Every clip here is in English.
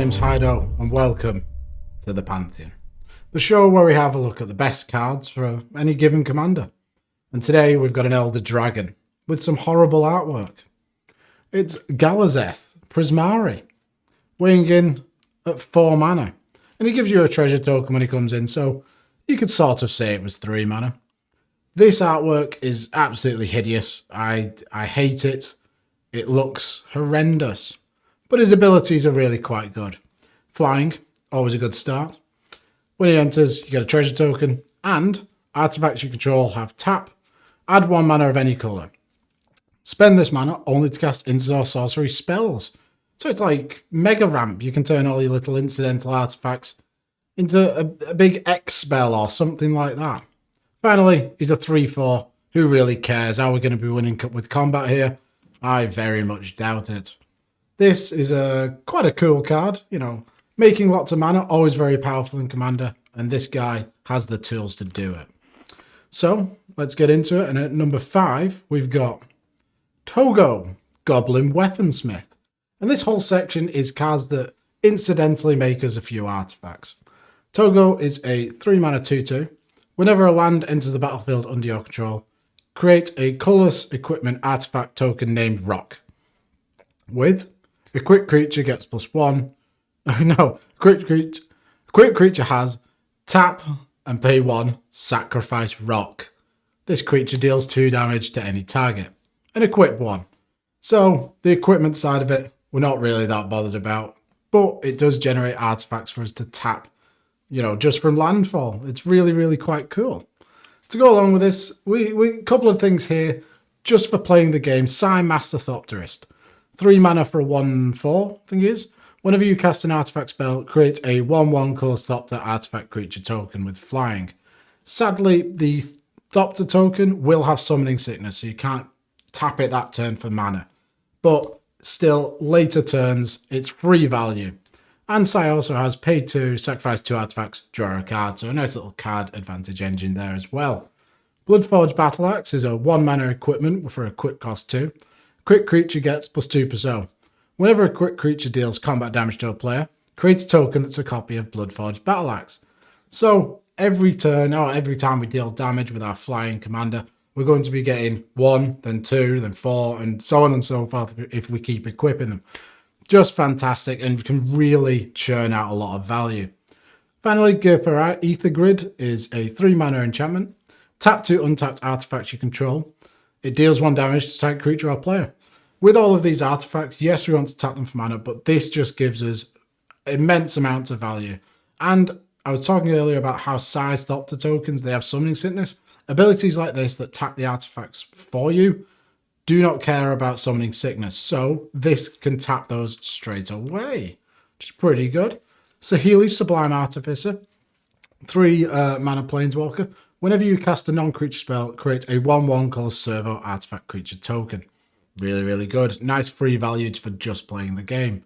name's Hido, and welcome to the Pantheon, the show where we have a look at the best cards for any given commander. And today we've got an Elder Dragon with some horrible artwork. It's Galazeth Prismari, weighing in at 4 mana, and he gives you a treasure token when he comes in, so you could sort of say it was 3 mana. This artwork is absolutely hideous. I hate it. It looks horrendous. But his abilities are really quite good. Flying, always a good start. When he enters, you get a treasure token, and artifacts you control have tap, add 1 mana of any colour. Spend this mana only to cast instant or sorcery spells. So it's like Mega Ramp. You can turn all your little incidental artifacts into a big X spell or something like that. Finally, he's a 3/4. Who really cares? How we're going to be winning with combat here? I very much doubt it. This is quite a cool card, you know, making lots of mana, always very powerful in Commander, and this guy has the tools to do it. So, let's get into it, and at number 5, we've got Togo, Goblin Weaponsmith. And this whole section is cards that incidentally make us a few artifacts. Togo is a 3 mana 2/2. Whenever a land enters the battlefield under your control, create a colorless equipment artifact token named Rock. With a quick creature gets +1. No, quick creature has tap and pay 1, sacrifice Rock. This creature deals 2 damage to any target. And equip 1. So the equipment side of it, we're not really that bothered about, but it does generate artifacts for us to tap, you know, just from landfall. It's really, really quite cool. To go along with this, we a couple of things here just for playing the game. Sign Master Thopterist. 3 mana for a 1/4, I think it is. Whenever you cast an artifact spell, create a 1/1 colorless Thopter artifact creature token with flying. Sadly, the Thopter token will have summoning sickness, so you can't tap it that turn for mana. But still, later turns, it's free value. And Sai also has pay 2, sacrifice 2 artifacts, draw a card, so a nice little card advantage engine there as well. Bloodforged Battle Axe is a 1 mana equipment for a quick cost 2. Quick creature gets +2/+0. Whenever a quick creature deals combat damage to a player, create a token that's a copy of Bloodforged Battle Axe. So every turn, or every time we deal damage with our flying commander, we're going to be getting 1, then 2, then 4, and so on and so forth if we keep equipping them. Just fantastic and can really churn out a lot of value. Finally, Gurpara Ether Grid is a 3 mana enchantment. Tap 2 untapped artifacts you control. It deals 1 damage to target creature or player. With all of these artifacts, yes, we want to tap them for mana, but this just gives us immense amounts of value. And I was talking earlier about how sized Thopter tokens, they have summoning sickness. Abilities like this that tap the artifacts for you do not care about summoning sickness, so this can tap those straight away, which is pretty good. Saheeli, Sublime Artificer, 3 mana Planeswalker. Whenever you cast a non-creature spell, create a 1/1 colorless servo artifact creature token. Really, really good. Nice free value for just playing the game.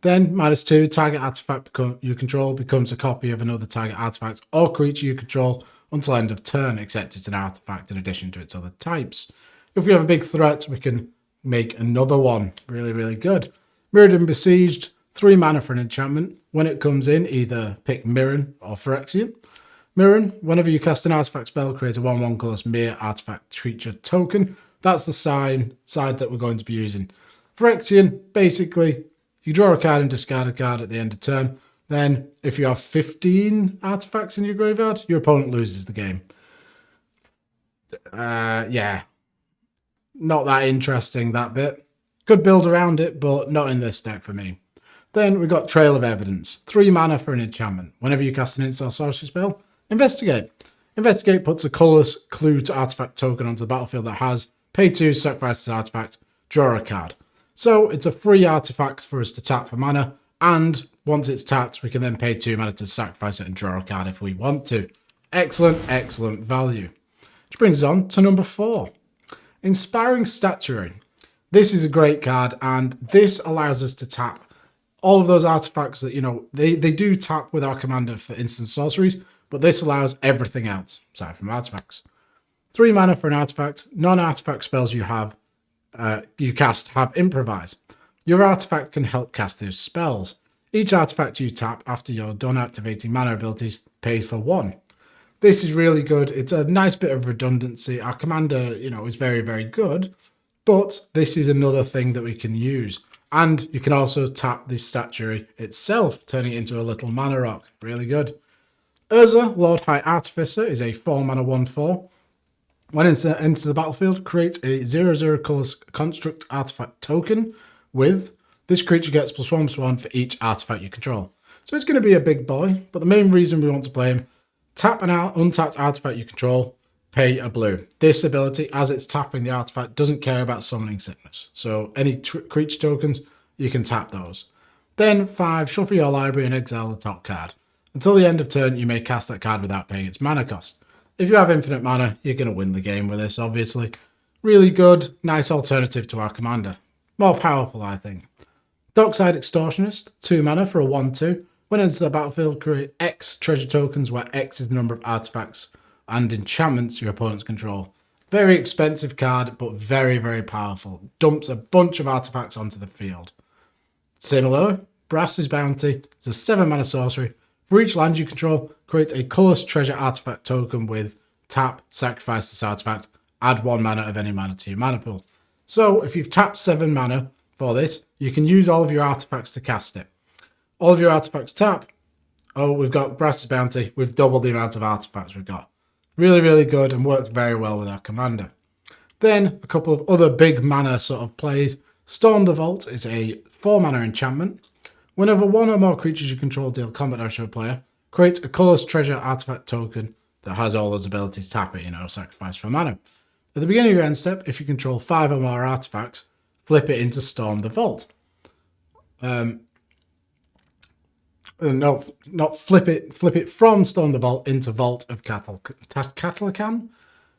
Then, -2, target artifact you control becomes a copy of another target artifact or creature you control until end of turn, except it's an artifact in addition to its other types. If we have a big threat, we can make another one. Really, really good. Mirrodin Besieged, 3 mana for an enchantment. When it comes in, either pick Mirren or Phyrexian. Mirren, whenever you cast an artifact spell, create a 1/1 colorless Mirror artifact creature token. That's the side that we're going to be using. Phyrexian, basically, you draw a card and discard a card at the end of turn. Then, if you have 15 artifacts in your graveyard, your opponent loses the game. Yeah. Not that interesting, that bit. Could build around it, but not in this deck for me. Then we've got Trail of Evidence. 3 mana for an enchantment. Whenever you cast an instant or sorcery spell, investigate. Investigate puts a colorless clue to artifact token onto the battlefield that has pay 2, sacrifice this artifact, draw a card. So it's a free artifact for us to tap for mana, and once it's tapped, we can then pay 2 mana to sacrifice it and draw a card if we want to. Excellent, excellent value. Which brings us on to number 4. Inspiring Statuary. This is a great card, and this allows us to tap all of those artifacts that, you know, they do tap with our commander for instant sorceries, but this allows everything else, aside from artifacts. 3 mana for an artifact. Non-artifact spells you cast have improvise. Your artifact can help cast those spells. Each artifact you tap after you're done activating mana abilities pays for 1. This is really good. It's a nice bit of redundancy. Our commander, is very, very good, but this is another thing that we can use. And you can also tap the statuary itself, turning it into a little mana rock. Really good. Urza, Lord High Artificer, is a 4 mana 1/4. When it enters the battlefield, create a 0/0 colors construct artifact token with this creature gets +1/+1 for each artifact you control. So it's going to be a big boy, but the main reason we want to play him, tap an untapped artifact you control, pay a blue. This ability, as it's tapping the artifact, doesn't care about summoning sickness. So any creature tokens, you can tap those. Then 5, shuffle your library and exile the top card. Until the end of turn, you may cast that card without paying its mana cost. If you have infinite mana, you're going to win the game with this, obviously. Really good, nice alternative to our commander. More powerful, I think. Dockside Extortionist, 2 mana for a 1/2. When it enters the battlefield, create X treasure tokens, where X is the number of artifacts and enchantments your opponents control. Very expensive card, but very, very powerful. Dumps a bunch of artifacts onto the field. Similar, Brass's Bounty is a 7 mana sorcery. For each land you control, create a colorless treasure artifact token with tap, sacrifice this artifact, add 1 mana of any mana to your mana pool. So if you've tapped 7 mana for this, you can use all of your artifacts to cast it. All of your artifacts tap. Oh, we've got Brass's Bounty. We've doubled the amount of artifacts we've got. Really, really good and works very well with our commander. Then a couple of other big mana sort of plays. Storm the Vault is a 4 mana enchantment. Whenever one or more creatures you control deal combat damage to a player, create a colorless treasure artifact token that has all those abilities. Tap it, sacrifice for mana. At the beginning of your end step, if you control 5 or more artifacts, flip it into Storm the Vault. No, not flip it. Flip it from Storm the Vault into Vault of Catalacan,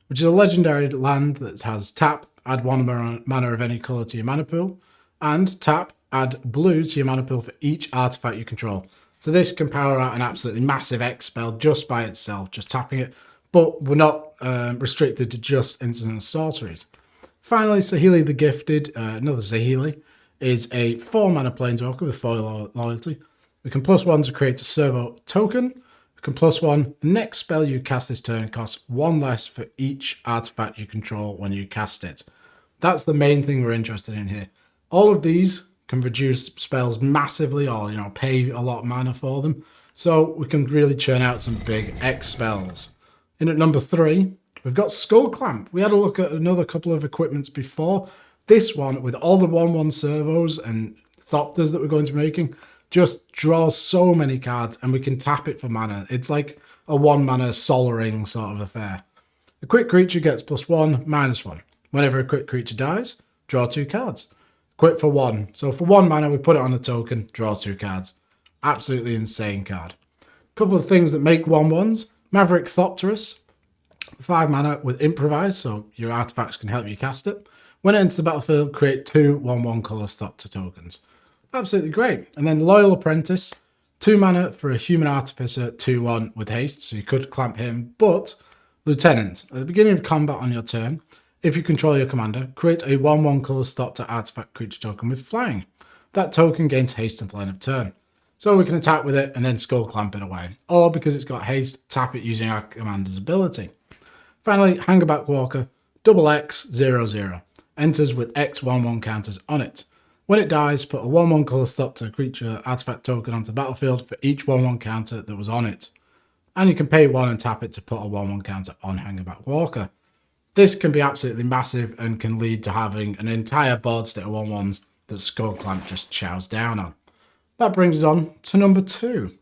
which is a legendary land that has tap, add 1 mana of any color to your mana pool, and tap, add blue to your mana pool for each artifact you control. So this can power out an absolutely massive X spell just by itself, just tapping it. But we're not restricted to just instant and sorceries. Finally, Saheeli the Gifted, another Saheeli, is a 4 mana planeswalker with 4 loyalty. We can +1 to create a servo token. We can +1. The next spell you cast this turn costs 1 less for each artifact you control when you cast it. That's the main thing we're interested in here. All of these can reduce spells massively or, pay a lot of mana for them. So we can really churn out some big X spells. In at number 3, we've got Skull Clamp. We had a look at another couple of equipments before. This one, with all the 1/1 servos and Thopters that we're going to be making, just draws so many cards and we can tap it for mana. It's like a 1 mana Sol Ring sort of affair. A quick creature gets +1, -1. Whenever a quick creature dies, draw 2 cards. Quick for 1. So for 1 mana, we put it on the token, draw 2 cards. Absolutely insane card. A couple of things that make 1/1s. Maverick Thopterus, 5 mana with Improvise, so your artifacts can help you cast it. When it enters the battlefield, create 2 1/1 color Thopter tokens. Absolutely great. And then Loyal Apprentice, 2 mana for a Human Artificer, 2/1 with haste, so you could clamp him. But Lieutenant, at the beginning of combat on your turn, if you control your commander, create a 1/1 color Thopter artifact creature token with flying. That token gains haste until end of turn. So we can attack with it and then Skull Clamp it away. Or because it's got haste, tap it using our commander's ability. Finally, Hangerback Walker, XX00. Enters with X 1/1 counters on it. When it dies, put a 1/1 color Thopter creature artifact token onto the battlefield for each 1/1 counter that was on it. And you can pay 1 and tap it to put a 1/1 counter on Hangerback Walker. This can be absolutely massive and can lead to having an entire board state of 1/1s that Skull Clamp just chows down on. That brings us on to number 2.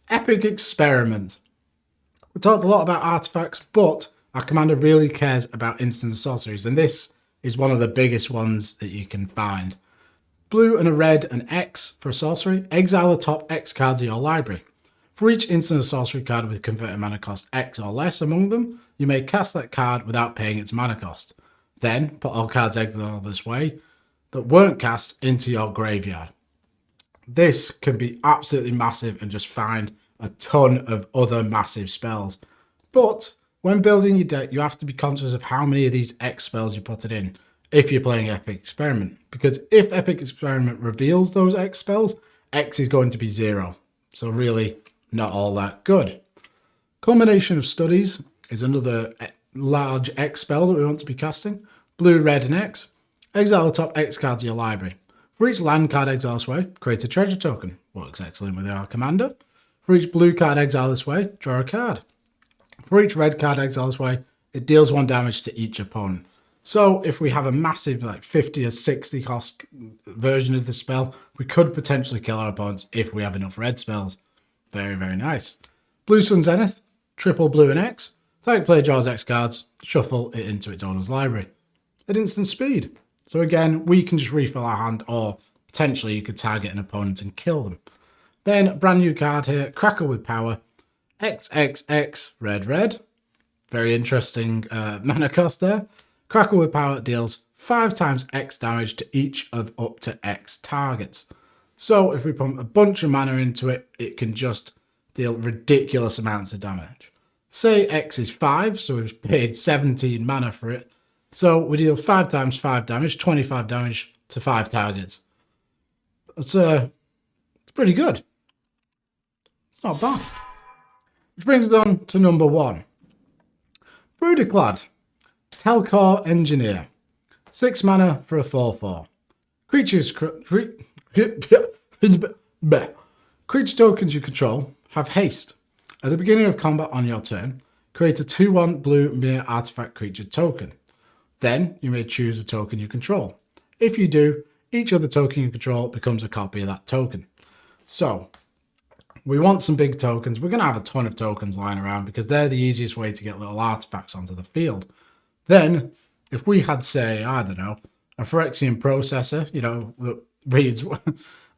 Epic Experiment. We talked a lot about artifacts, but our commander really cares about instant sorceries, and this is one of the biggest ones that you can find. Blue and a red and X for a sorcery, exile the top X cards of your library. For each instant or sorcery card with converted mana cost X or less among them, you may cast that card without paying its mana cost. Then put all cards exiled this way that weren't cast into your graveyard. This can be absolutely massive and just find a ton of other massive spells. But when building your deck, you have to be conscious of how many of these X spells you put it in if you're playing Epic Experiment. Because if Epic Experiment reveals those X spells, X is going to be 0. So really not all that good. Culmination of Studies is another large X spell that we want to be casting. Blue, red and X. Exile the top X cards of your library. For each land card exile this way, create a treasure token. Works excellent with our commander. For each blue card exile this way, draw a card. For each red card exile this way, it deals 1 damage to each opponent. So if we have a massive like 50 or 60 cost version of the spell, we could potentially kill our opponents if we have enough red spells. Very, very nice. Blue Sun Zenith, triple blue and X. Target player draws X cards, shuffle it into its owner's library. At instant speed. So again, we can just refill our hand, or potentially you could target an opponent and kill them. Then a brand new card here, Crackle with Power. XXX, red, red. Very interesting mana cost there. Crackle with Power deals 5 times X damage to each of up to X targets. So if we pump a bunch of mana into it, it can just deal ridiculous amounts of damage. Say X is 5, so we've paid 17 mana for it. So we deal 5 times 5 damage, 25 damage to 5 targets. It's pretty good. It's not bad. Which brings us on to number 1. Cladd, Telcor Engineer. 6 mana for a 4/4. Creature tokens you control have haste. At the beginning of combat on your turn, create a 2/1 blue mere artifact creature token. Then you may choose a token you control. If you do, each other token you control becomes a copy of that token. So, we want some big tokens. We're going to have a ton of tokens lying around because they're the easiest way to get little artifacts onto the field. Then, if we had, say, I don't know, a Phyrexian processor, that reads,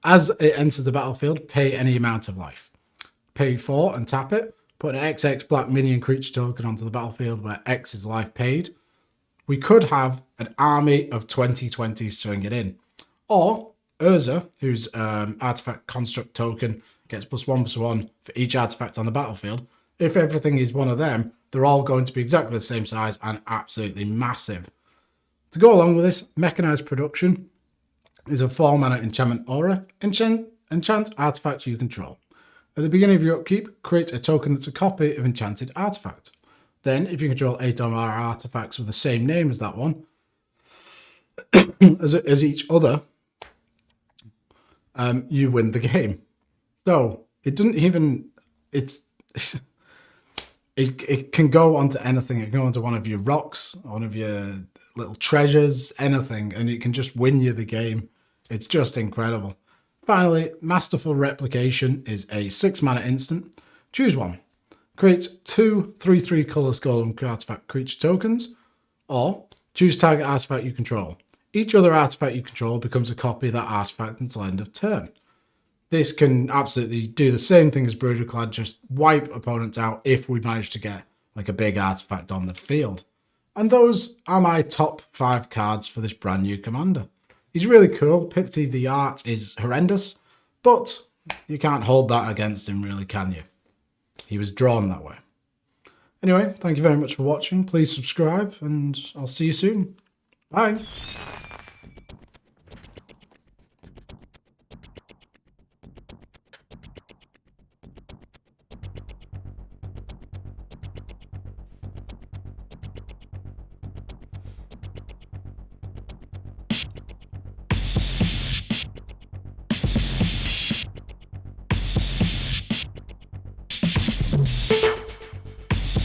as it enters the battlefield, pay any amount of life. Pay 4 and tap it. Put an XX black minion creature token onto the battlefield where X is life paid. We could have an army of 2020s swing it in. Or Urza, whose artifact construct token gets +1/+1 for each artifact on the battlefield. If everything is one of them, they're all going to be exactly the same size and absolutely massive. To go along with this, Mechanized Production is a 4 mana enchantment aura. Enchant artifact you control. At the beginning of your upkeep, create a token that's a copy of enchanted artifact. Then, if you control 8 or more artifacts with the same name as that one, as each other, you win the game. So, it doesn't even... It can go onto anything. It can go onto one of your rocks, one of your little treasures, anything, and it can just win you the game. It's just incredible. Finally, Masterful Replication is a 6 mana instant. Choose one. Create 2 3/3 colours golem artifact creature tokens, or choose target artifact you control. Each other artifact you control becomes a copy of that artifact until end of turn. This can absolutely do the same thing as Cladd, just wipe opponents out if we manage to get like a big artifact on the field. And those are my top 5 cards for this brand new commander. He's really cool. Pity the art is horrendous, but you can't hold that against him really, can you? He was drawn that way. Anyway, thank you very much for watching. Please subscribe and I'll see you soon. Bye.